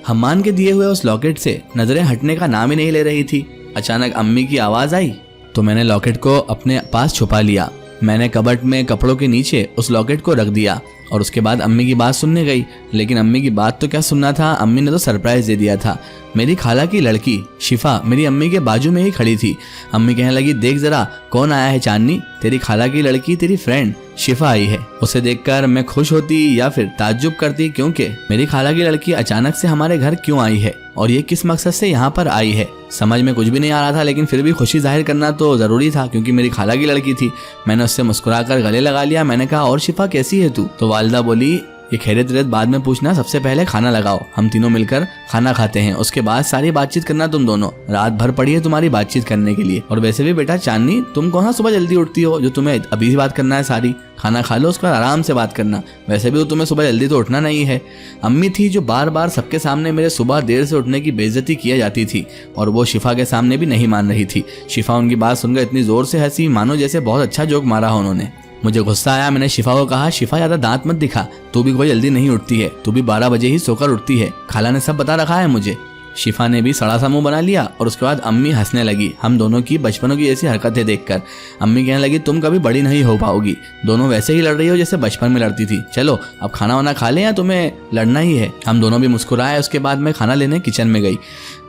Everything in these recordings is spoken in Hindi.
हम्मान के दिए हुए उस लॉकेट से नजरें हटने का नाम ही नहीं ले रही थी। अचानक अम्मी की आवाज आई तो मैंने लॉकेट को अपने पास छुपा लिया। मैंने कबर्ड में कपड़ों के नीचे उस लॉकेट को रख दिया और उसके बाद अम्मी की बात सुनने गई। लेकिन अम्मी की बात तो क्या सुनना था, अम्मी ने तो सरप्राइज दे दिया था। मेरी खाला की लड़की शिफा मेरी अम्मी के बाजू में ही खड़ी थी। अम्मी कहने लगी, देख जरा कौन आया है चांदनी, तेरी खाला की लड़की तेरी फ्रेंड शिफा आई है। उसे देखकर मैं खुश होती या फिर ताज्जुब करती, क्योंकि मेरी खाला की लड़की अचानक से हमारे घर क्यों आई है और ये किस मकसद से यहाँ पर आई है। समझ में कुछ भी नहीं आ रहा था, लेकिन फिर भी खुशी जाहिर करना तो जरूरी था क्योंकि मेरी खाला की लड़की थी। मैंने उससे मुस्कुराकर गले लगा लिया। मैंने कहा, और शिफा कैसी है तू? तो वालिदा बोली, ये खैरियत रेत बाद में पूछना, सबसे पहले खाना लगाओ, हम तीनों मिलकर खाना खाते हैं, उसके बाद सारी बातचीत करना। तुम दोनों रात भर पड़ी है तुम्हारी बातचीत करने के लिए। और वैसे भी बेटा चांदनी, तुम कौन सुबह जल्दी उठती हो जो तुम्हें अभी ही बात करना है सारी? खाना खा लो, उसके बाद आराम से बात करना। वैसे भी तो तुम्हें सुबह जल्दी तो उठना नहीं है। अम्मी थी जो बार बार सबके सामने मेरे सुबह देर से उठने की बेइज्जती किया जाती थी और वो शिफा के सामने भी नहीं मान रही थी। शिफा उनकी बात सुनकर इतनी जोर से हंसी मानो जैसे बहुत अच्छा जोक मारा हो उन्होंने। मुझे गुस्सा आया। मैंने शिफा को कहा, शिफा ज्यादा दांत मत दिखा, तू भी कोई जल्दी नहीं उठती है, तू भी 12 बजे ही सोकर उठती है, खाला ने सब बता रखा है मुझे। शिफा ने भी सड़ा सा मुंह बना लिया और उसके बाद अम्मी हंसने लगी हम दोनों की बचपनों की ऐसी हरकतें देखकर। अम्मी कहने लगी, तुम कभी बड़ी नहीं हो पाओगी, दोनों वैसे ही लड़ रही हो जैसे बचपन में लड़ती थी। चलो अब खाना वाना खा ले या तुम्हें लड़ना ही है? हम दोनों भी मुस्कुराए। उसके बाद मैं खाना लेने किचन में गई।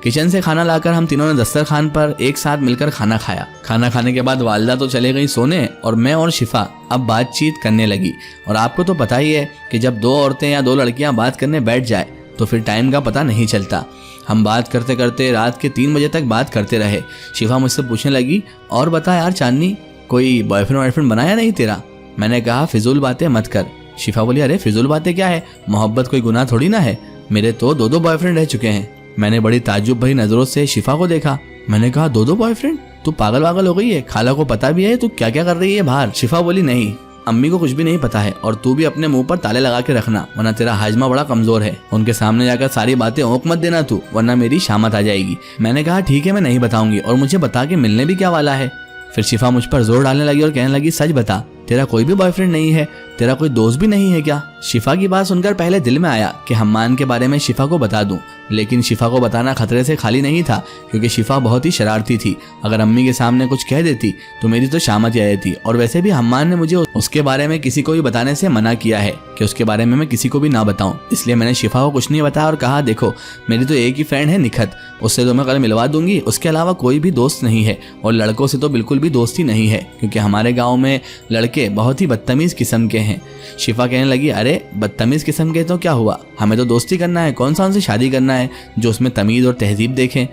किचन से खाना लाकर हम तीनों ने दस्तरखान पर एक साथ मिलकर खाना खाया। खाना खाने के बाद वालिदा तो चले गई सोने और मैं और शिफा अब बातचीत करने लगी। और आपको तो पता ही है कि जब दो औरतें या दो लड़कियां बात करने बैठ जाए तो फिर टाइम का पता नहीं चलता। हम बात करते करते रात के 3 बजे तक बात करते रहे। शिफा मुझसे पूछने लगी, और बता यार चांदनी, कोई बॉयफ्रेंड वॉयफ्रेंड बनाया नहीं तेरा? मैंने कहा, फिजूल बातें मत कर। शिफा बोली, अरे फिजूल बातें क्या है, मोहब्बत कोई गुनाह थोड़ी ना है, मेरे तो 2 बॉयफ्रेंड रह चुके हैं। मैंने बड़ी ताज्जुब भरी नजरों से शिफा को देखा। मैंने कहा, 2 बॉयफ्रेंड? तू पागल वागल हो गई है? खाला को पता भी है तू क्या क्या कर रही है बाहर? शिफा बोली, नहीं अम्मी को कुछ भी नहीं पता है और तू भी अपने मुंह पर ताले लगा के रखना, वरना तेरा हाजमा बड़ा कमजोर है। उनके सामने जाकर सारी बातें ओंक मत देना तू, वरना मेरी शामत आ जाएगी। मैंने कहा, ठीक है मैं नहीं बताऊंगी, और मुझे बता के मिलने भी क्या वाला है? फिर शिफा मुझ पर जोर डालने लगी और कहने लगी, सच बता, तेरा कोई भी बॉयफ्रेंड नहीं है? तेरा कोई दोस्त भी नहीं है क्या? शिफा की बात सुनकर पहले दिल में आया कि हम्मान के बारे में शिफा को बता दूं, लेकिन शिफा को बताना खतरे से खाली नहीं था क्योंकि शिफा बहुत ही शरारती थी। अगर अम्मी के सामने कुछ कह देती तो मेरी तो शामत आ जाती। और वैसे भी हम्मान ने मुझे उसके बारे में किसी को भी बताने से मना किया है कि उसके बारे में मैं किसी को भी ना बताऊं। इसलिए मैंने शिफा को कुछ नहीं बताया और कहा, देखो मेरी तो एक ही फ्रेंड है निखत, उससे तो मैं कल मिलवा दूंगी, उसके अलावा कोई भी दोस्त नहीं है और लड़कों से तो बिल्कुल भी दोस्ती नहीं है क्योंकि हमारे गाँव में लड़के बहुत ही बदतमीज किस्म के हैं। शिफा कहने लगी, अरे बदतमीज किस्म के तो क्या हुआ, हमें तो दोस्ती करना है, कौन सा उनसे शादी करना है जो उसमें तमीज और तहजीब देखें।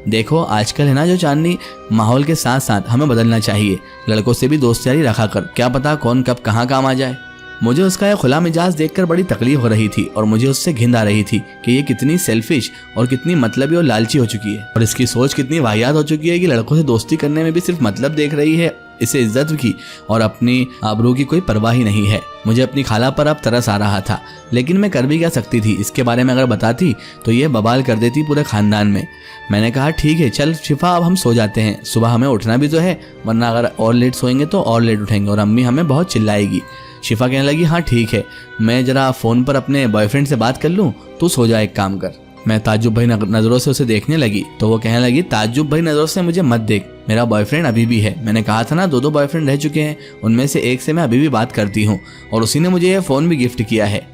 देखो आजकल है ना जो चांदनी, माहौल के साथ साथ हमें बदलना चाहिए, लड़कों से भी दोस्ती रखा कर, क्या पता कौन कब कहाँ काम आ जाए। मुझे उसका यह खुला मिजाज देखकर बड़ी तकलीफ हो रही थी और मुझे उससे घिन आ रही थी कि ये कितनी सेल्फिश और कितनी मतलबी और लालची हो चुकी है और इसकी सोच कितनी वाहियात हो चुकी है कि लड़कों से दोस्ती करने में भी सिर्फ मतलब देख रही है, इसे इज्जत की और अपनी आबरू की कोई परवाह ही नहीं है। मुझे अपनी खाला पर अब तरस आ रहा था, लेकिन मैं कर भी क्या सकती थी, इसके बारे में अगर बताती तो ये बवाल कर देती पूरे खानदान में। मैंने कहा, ठीक है चल शिफा, अब हम सो जाते हैं, सुबह हमें उठना भी तो है, वरना अगर और लेट सोएंगे तो और लेट उठेंगे और अम्मी हमें बहुत चिल्लाएगी। शिफा कहने लगी, हाँ ठीक है, मैं जरा फ़ोन पर अपने बॉयफ्रेंड से बात कर लूँ, तू सो जा, एक काम कर। मैं ताज्जुब भरी नज़रों से उसे देखने लगी तो वो कहने लगी, ताज्जुब भरी नज़रों से मुझे मत देख, मेरा बॉयफ्रेंड अभी भी है, मैंने कहा था ना 2 बॉयफ्रेंड रह चुके हैं, उनमें से एक से मैं अभी भी बात करती हूँ और उसी ने मुझे ये फ़ोन भी गिफ्ट किया है।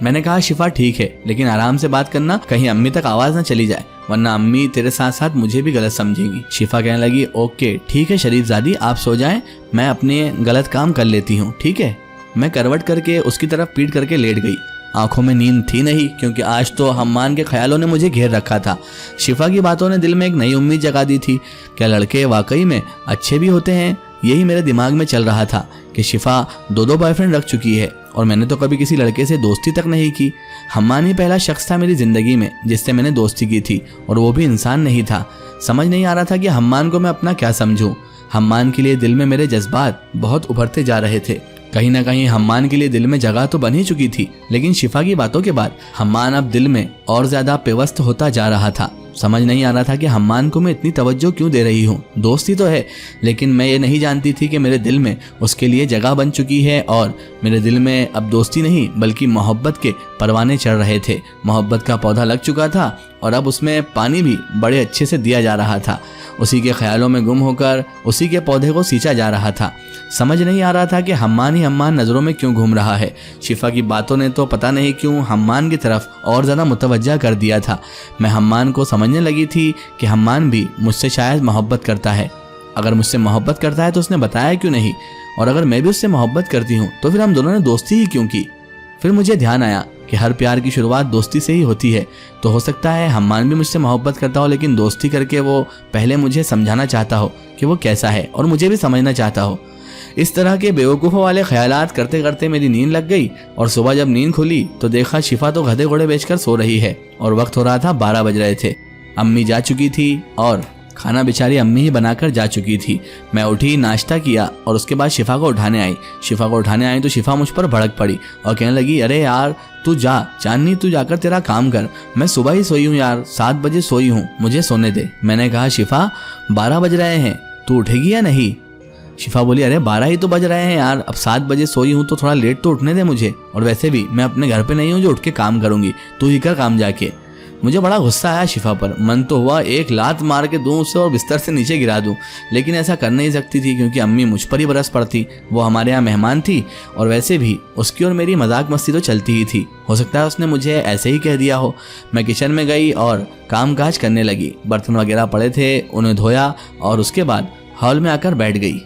मैंने कहा, शिफा ठीक है, लेकिन आराम से बात करना, कहीं अम्मी तक आवाज़ ना चली जाए, वरना अम्मी तेरे साथ साथ मुझे भी गलत समझेंगी। शिफा कहने लगी, ओके ठीक है शरीफजादी, आप सो जाएं, मैं अपने गलत काम कर लेती हूँ, ठीक है। मैं करवट करके उसकी तरफ पीट करके लेट गई। आंखों में नींद थी नहीं क्योंकि आज तो हम्मान के ख्यालों ने मुझे घेर रखा था। शिफा की बातों ने दिल में एक नई उम्मीद जगा दी थी, क्या लड़के वाकई में अच्छे भी होते हैं? यही मेरे दिमाग में चल रहा था कि शिफा 2 बॉयफ्रेंड रख चुकी है और मैंने तो कभी किसी लड़के से दोस्ती तक नहीं की। हम्मान ही पहला शख्स था मेरी जिंदगी में जिससे मैंने दोस्ती की थी और वो भी इंसान नहीं था। समझ नहीं आ रहा था कि हम्मान को मैं अपना क्या समझूं। हम्मान के लिए दिल में मेरे जज्बात बहुत उभरते जा रहे थे। कहीं ना कहीं हम्मान के लिए दिल में जगह तो बन ही चुकी थी, लेकिन शिफा की बातों के बाद हम्मान अब दिल में और ज्यादा पेवस्त होता जा रहा था। समझ नहीं आ रहा था कि हम्मान को मैं इतनी तवज्जो क्यों दे रही हूँ। दोस्ती तो है, लेकिन मैं ये नहीं जानती थी कि मेरे दिल में उसके लिए जगह बन चुकी है और मेरे दिल में अब दोस्ती नहीं बल्कि मोहब्बत के परवाने चढ़ रहे थे। मोहब्बत का पौधा लग चुका था और अब उसमें पानी भी बड़े अच्छे से दिया जा रहा था। उसी के ख्यालों में गुम होकर उसी के पौधे को सींचा जा रहा था। समझ नहीं आ रहा था कि हम्मान ही हम्मान नज़रों में क्यों घूम रहा है। शिफा की बातों ने तो पता नहीं क्यों हम्मान की तरफ और ज़्यादा मुतवज्जा कर दिया था। मैं हम्मान को समझने लगी थी कि हम्मान भी मुझसे शायद मोहब्बत करता है। अगर मुझसे मोहब्बत करता है तो उसने बताया क्यों नहीं, और अगर मैं भी उससे मोहब्बत करती हूँ तो फिर हम दोनों ने दोस्ती ही क्यों की। फिर मुझे ध्यान आया कि हर प्यार की शुरुआत दोस्ती से ही होती है, तो हो सकता है हम्मान भी मुझसे मोहब्बत करता हो, लेकिन दोस्ती करके वो पहले मुझे समझाना चाहता हो कि वो कैसा है और मुझे भी समझना चाहता हो। इस तरह के बेवकूफ़ों वाले ख्यालात करते करते मेरी नींद लग गई और सुबह जब नींद खुली तो देखा शिफा तो गधे घोड़े बेचकर सो रही है और वक्त हो रहा था 12 बज रहे थे। अम्मी जा चुकी थी और खाना बेचारी अम्मी ही बनाकर जा चुकी थी। मैं उठी, नाश्ता किया और उसके बाद शिफा को उठाने आई तो शिफा मुझ पर भड़क पड़ी और कहने लगी, अरे यार तू जा चांदनी, तू जाकर तेरा काम कर, मैं सुबह ही सोई हूँ यार, 7 बजे सोई हूँ, मुझे सोने दे। मैंने कहा शिफा 12 बज रहे हैं, तू उठेगी या नहीं। शिफा बोली, अरे 12 ही तो बज रहे हैं यार, अब 7 बजे सोई हूँ तो थोड़ा लेट तो उठने दे मुझे, और वैसे भी मैं अपने घर पे नहीं हूँ जो उठ के काम करूंगी, तू ही कर काम जाके। मुझे बड़ा गुस्सा आया शिफा पर। मन तो हुआ एक लात मार के दूं उसे और बिस्तर से नीचे गिरा दूं, लेकिन ऐसा कर नहीं सकती थी क्योंकि अम्मी मुझ पर ही बरस पड़ती। वो हमारे यहाँ मेहमान थी और वैसे भी उसकी और मेरी मजाक मस्ती तो चलती ही थी। हो सकता है उसने मुझे ऐसे ही कह दिया हो। मैं किचन में गई और काम काज करने लगी। बर्तन वगैरह पड़े थे, उन्हें धोया और उसके बाद हॉल में आकर बैठ गई।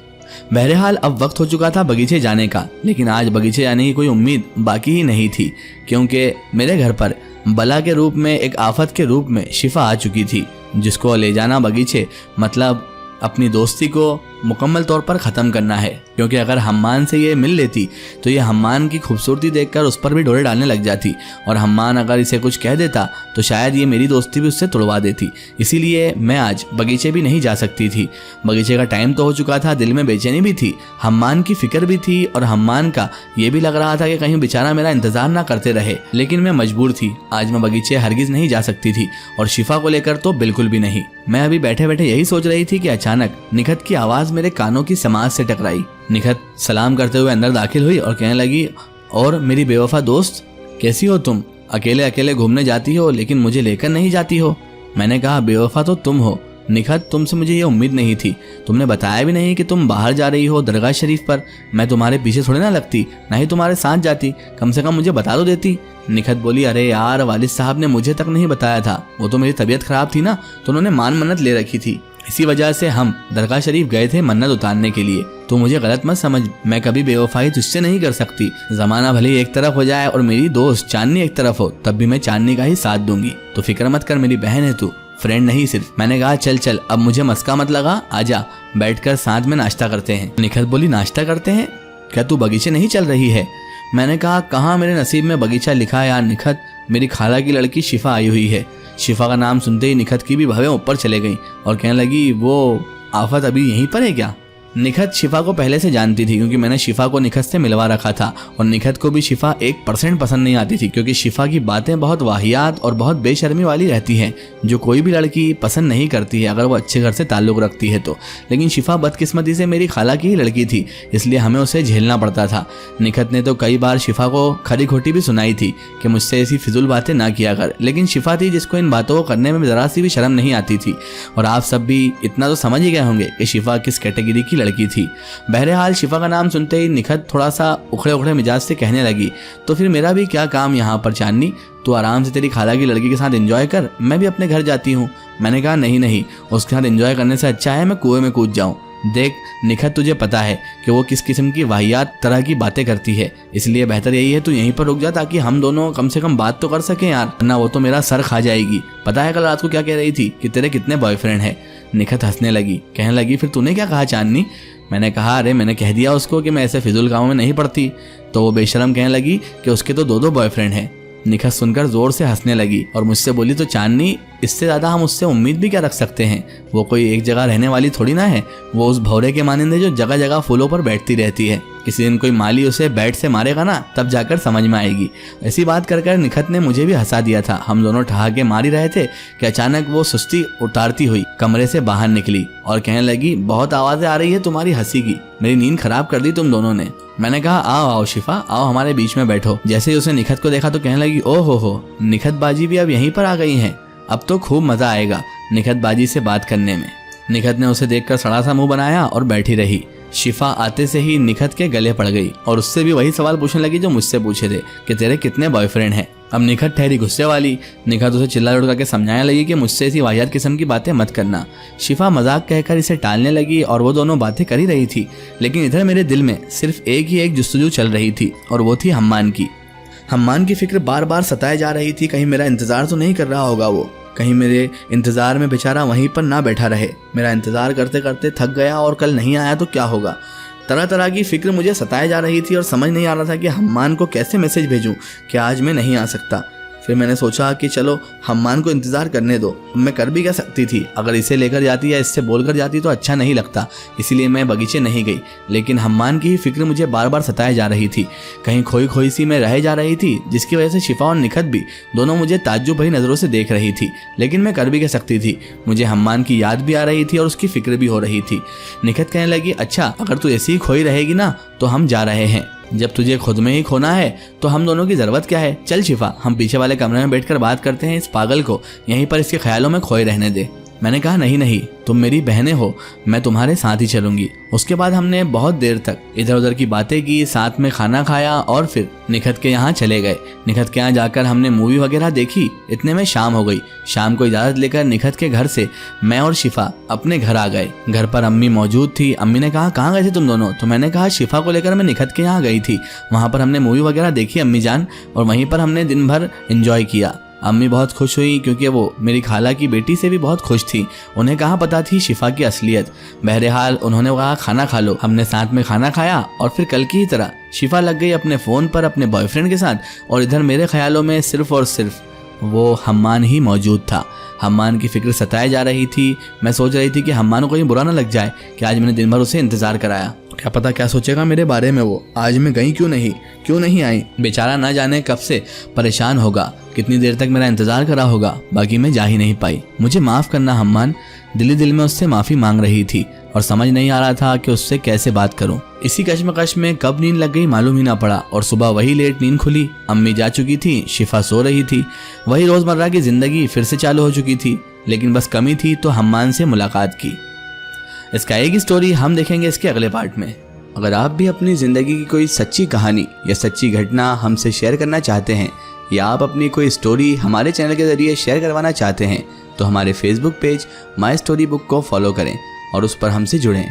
बहरहाल अब वक्त हो चुका था बगीचे जाने का, लेकिन आज बगीचे जाने की कोई उम्मीद बाकी ही नहीं थी क्योंकि मेरे घर पर बला के रूप में, एक आफत के रूप में शिफा आ चुकी थी, जिसको ले जाना बगीचे मतलब अपनी दोस्ती को मुकम्मल तौर पर ख़त्म करना है। क्योंकि अगर हम्मान से ये मिल लेती तो ये हम्मान की खूबसूरती देखकर उस पर भी डोरे डालने लग जाती, और हम्मान अगर इसे कुछ कह देता तो शायद ये मेरी दोस्ती भी उससे तोड़वा देती। इसीलिए मैं आज बगीचे भी नहीं जा सकती थी। बगीचे का टाइम तो हो चुका था, दिल में बेचैनी भी थी, हम्मान की फिक्र भी थी और हम्मान का ये भी लग रहा था कि कहीं बेचारा मेरा इंतजार ना करते रहे। लेकिन मैं मजबूर थी, आज मैं बगीचे हरगिज नहीं जा सकती थी और शिफा को लेकर तो बिल्कुल भी नहीं। मैं अभी बैठे बैठे यही सोच रही थी कि अचानक निखत की आवाज़ मेरे कानों की समाज से टकराई। निखत सलाम करते हुए अंदर दाखिल हुई और कहने लगी, और मेरी बेवफा दोस्त कैसी हो तुम? अकेले अकेले घूमने जाती हो लेकिन मुझे लेकर नहीं जाती हो। मैंने कहा, बेवफा तो तुम हो निखत, तुमसे मुझे ये उम्मीद नहीं थी। तुमने बताया भी नहीं कि तुम बाहर जा रही हो दरगाह शरीफ पर। मैं तुम्हारे पीछे थोड़ी ना लगती, ना ही तुम्हारे साथ जाती, कम से कम मुझे बता तो देती। निखत बोली, अरे यार वालिद साहब ने मुझे तक नहीं बताया था, वो तो मेरी तबीयत खराब थी ना, तो उन्होंने मान मन्नत ले रखी थी, इसी वजह से हम दरगाह शरीफ गए थे मन्नत उतारने के लिए। तो मुझे गलत मत समझ, मैं कभी बेवफाई तुझसे नहीं कर सकती। जमाना भले एक तरफ हो जाए और मेरी दोस्त चांदनी एक तरफ हो, तब भी मैं चांदनी का ही साथ दूंगी। तो फिक्र मत कर, मेरी बहन है तू, फ्रेंड नहीं सिर्फ। मैंने कहा, चल चल अब मुझे मस्का मत लगा, आजा बैठकर साथ में नाश्ता करते हैं। निखत बोली, नाश्ता करते हैं? क्या तू बगीचे नहीं चल रही है? मैंने कहा, कहाँ मेरे नसीब में बगीचा लिखा है यार निखत, मेरी खाला की लड़की शिफा आई हुई है। शिफा का नाम सुनते ही निखत की भी भवें ऊपर चले गईं और कहने लगी, वो आफत अभी यहीं पर है क्या? निखत शिफा को पहले से जानती थी क्योंकि मैंने शिफा को निखत से मिलवा रखा था, और निखत को भी शिफा 1% पसंद नहीं आती थी क्योंकि शिफा की बातें बहुत वाहियात और बहुत बेशर्मी वाली रहती हैं, जो कोई भी लड़की पसंद नहीं करती है अगर वो अच्छे घर से ताल्लुक़ रखती है तो। लेकिन शिफा बदकिस्मती से मेरी खाला की ही लड़की थी, इसलिए हमें उसे झेलना पड़ता था। निखत ने तो कई बार शिफा को खरी खोटी भी सुनाई थी कि मुझसे ऐसी फिजूल बातें ना किया कर, लेकिन शिफा थी जिसको इन बातों को करने में ज़रा सी भी शर्म नहीं आती थी। और आप सब भी इतना तो समझ ही गए होंगे कि शिफा किस कैटेगरी की लड़की थी। बहरहाल शिफा का नाम सुनते ही निखत थोड़ा सा उखड़े उखड़े मिजाज से कहने लगी, तो फिर मेरा भी क्या काम यहाँ पर चांदनी, तू आराम से तेरी खाला की लड़की के साथ एंजॉय कर, मैं भी अपने घर जाती हूँ। मैंने कहा, नहीं, उसके साथ एंजॉय करने से अच्छा है मैं कुएं में कूद जाऊँ। देख निखत, तुझे पता है कि वो किस किस्म की वाहियात तरह की बातें करती है, इसलिए बेहतर यही है तू यहीं पर रुक जा ताकि हम दोनों कम से कम बात तो कर सकें यार, वरना वो तो मेरा सर खा जाएगी। पता है कल रात को क्या कह रही थी कि तेरे कितने बॉयफ्रेंड हैं? निखत हंसने लगी, कहने लगी, फिर तूने क्या कहा चांदनी? मैंने कहा, अरे मैंने कह दिया उसको कि मैं ऐसे फिजूल कामों में नहीं पड़ती। तो वो बेशरम कहने लगी कि उसके तो 2 बॉयफ्रेंड हैं। निखत सुनकर जोर से हंसने लगी और मुझसे बोली, तो चांदनी, इससे ज्यादा हम उससे उम्मीद भी क्या रख सकते हैं? वो कोई एक जगह रहने वाली थोड़ी ना है। वो उस भौरे के मानंद है जो जगह जगह फूलों पर बैठती रहती है। किसी दिन कोई माली उसे बैट से मारेगा ना, तब जाकर समझ में आएगी। ऐसी बात कर निखत ने मुझे भी हंसा दिया था। हम दोनों ठहाके मार ही रहे थे कि अचानक वो सुस्ती उतारती हुई कमरे से बाहर निकली और कहने लगी, बहुत आवाजें आ रही है तुम्हारी हंसी की, मेरी नींद खराब कर दी तुम दोनों ने। मैंने कहा, आओ आओ शिफा, आओ हमारे बीच में बैठो। जैसे ही उसने निखत को देखा तो कहने लगी, ओ हो, निखत बाजी भी अब यहीं पर आ गई हैं। अब तो खूब मजा आएगा निखत बाजी से बात करने में। निखत ने उसे देखकर सड़ा सा मुंह बनाया और बैठी रही। शिफा आते से ही निखत के गले पड़ गई और उससे भी वही सवाल पूछने लगी जो मुझसे पूछे थे कि तेरे कितने बॉयफ्रेंड हैं। अब निखत ठहरी गुस्से वाली। निखत उसे चिल्ला उड़ करके समझाने लगी कि मुझसे ऐसी वाहियात किस्म की बातें मत करना। शिफा मजाक कहकर इसे टालने लगी और वो दोनों बातें कर ही रही थी, लेकिन इधर मेरे दिल में सिर्फ एक ही एक जुस्तजू चल रही थी और वो थी हम्मान की। हम्मान की फिक्र बार बार सताए जा रही थी। कहीं मेरा इंतजार तो नहीं कर रहा होगा वो, कहीं मेरे इंतजार में बेचारा वहीं पर ना बैठा रहे। मेरा इंतजार करते करते थक गया और कल नहीं आया तो क्या होगा। तरह तरह की फिक्र मुझे सताए जा रही थी और समझ नहीं आ रहा था कि हम्मान को कैसे मैसेज भेजूं कि आज मैं नहीं आ सकता। फिर मैंने सोचा कि चलो हम्मान को इंतज़ार करने दो, मैं कर भी क्या सकती थी। अगर इसे लेकर जाती या इससे बोलकर जाती तो अच्छा नहीं लगता, इसीलिए मैं बगीचे नहीं गई। लेकिन हम्मान की ही फिक्र मुझे बार बार सताए जा रही थी। कहीं खोई खोई सी मैं रह जा रही थी, जिसकी वजह से शिफा और निखत भी दोनों मुझे ताज्जुब भरी नज़रों से देख रही थी। लेकिन मैं कर भी क्या सकती थी। मुझे हम्मान की याद भी आ रही थी और उसकी फिक्र भी हो रही थी। निखत कहने लगी, अच्छा अगर तू ऐसी ही खोई रहेगी ना तो हम जा रहे हैं। जब तुझे खुद में ही खोना है तो हम दोनों की ज़रूरत क्या है। चल शिफा, हम पीछे वाले कमरे में बैठकर बात करते हैं। इस पागल को यहीं पर इसके ख्यालों में खोए रहने दे। मैंने कहा, नहीं नहीं, तुम मेरी बहनें हो, मैं तुम्हारे साथ ही चलूंगी। उसके बाद हमने बहुत देर तक इधर उधर की बातें की, साथ में खाना खाया और फिर निखत के यहाँ चले गए। निखत के यहाँ जाकर हमने मूवी वगैरह देखी। इतने में शाम हो गई। शाम को इजाज़त लेकर निखत के घर से मैं और शिफा अपने घर आ गए। घर पर अम्मी मौजूद थी। अम्मी ने कहा, कहाँ गए थे तुम दोनों? तो मैंने कहा, शिफा को लेकर मैं निखत के यहाँ गई थी, वहाँ पर हमने मूवी वगैरह देखी अम्मी जान, और वहीं पर हमने दिन भर एंजॉय किया। अम्मी बहुत खुश हुई क्योंकि वो मेरी खाला की बेटी से भी बहुत खुश थी। उन्हें कहाँ पता थी शिफा की असलियत। बहरहाल उन्होंने कहा, खाना खा लो। हमने साथ में खाना खाया और फिर कल की ही तरह शिफा लग गई अपने फ़ोन पर अपने बॉयफ्रेंड के साथ, और इधर मेरे ख्यालों में सिर्फ और सिर्फ वो हम्मान ही मौजूद था। हम्मान की फिक्र सताए जा रही थी। मैं सोच रही थी कि हम्मान को कहीं बुरा ना लग जाए कि आज मैंने दिन भर उसे इंतज़ार कराया। क्या पता क्या सोचेगा मेरे बारे में वो। आज मैं गई क्यों नहीं आई। बेचारा ना जाने कब से परेशान होगा, कितनी देर तक मेरा इंतज़ार करा होगा। बाकी मैं जा ही नहीं पाई। मुझे माफ़ करना हम्मान। दिल में उससे माफ़ी मांग रही थी और समझ नहीं आ रहा था कि उससे कैसे बात करूं। इसी कश्मकश में कब नींद लग गई मालूम ही ना पड़ा और सुबह वही लेट नींद खुली। अम्मी जा चुकी थी, शिफा सो रही थी। वही रोज़मर्रा की ज़िंदगी फिर से चालू हो चुकी थी। लेकिन बस कमी थी तो हम्मान से मुलाकात की। इसका एक ही स्टोरी हम देखेंगे इसके अगले पार्ट में। अगर आप भी अपनी ज़िंदगी की कोई सच्ची कहानी या सच्ची घटना हमसे शेयर करना चाहते हैं, या आप अपनी कोई स्टोरी हमारे चैनल के ज़रिए शेयर करवाना चाहते हैं, तो हमारे Facebook page my story book को फॉलो करें और उस पर हमसे जुड़ें।